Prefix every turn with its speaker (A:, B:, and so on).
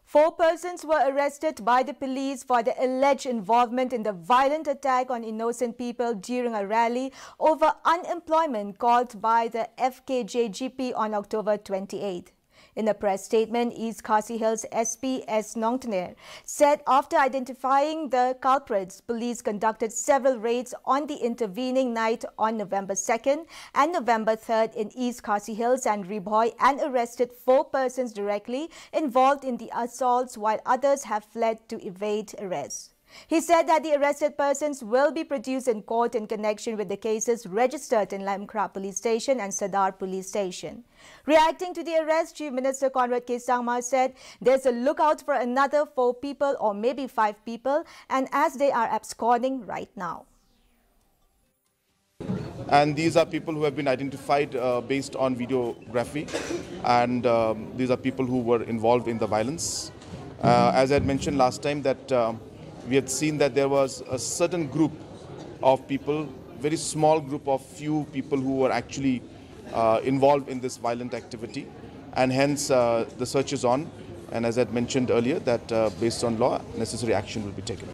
A: 4 persons were arrested by the police for their alleged involvement in the violent attack on innocent people during a rally over unemployment called by the Fkjgp on October 28. In a press statement, East Khasi Hills SP S. Nongtaner said after identifying the culprits, police conducted several raids on the intervening night on November 2nd and November 3rd in East Khasi Hills and Riboy and arrested 4 persons directly involved in the assaults while others have fled to evade arrest. He said that the arrested persons will be produced in court in connection with the cases registered in Lamkra Police Station and Sadar Police Station. Reacting to the arrest, Chief Minister Conrad K. Sangma said there's a lookout for another 4 people or maybe 5 people, and as they are absconding right now.
B: And these are people who have been identified based on videography, and these are people who were involved in the violence. As I had mentioned last time that we had seen that there was a certain group of people, very small group of few people who were actually involved in this violent activity, and hence the search is on, and as I had mentioned earlier that based on law necessary action will be taken.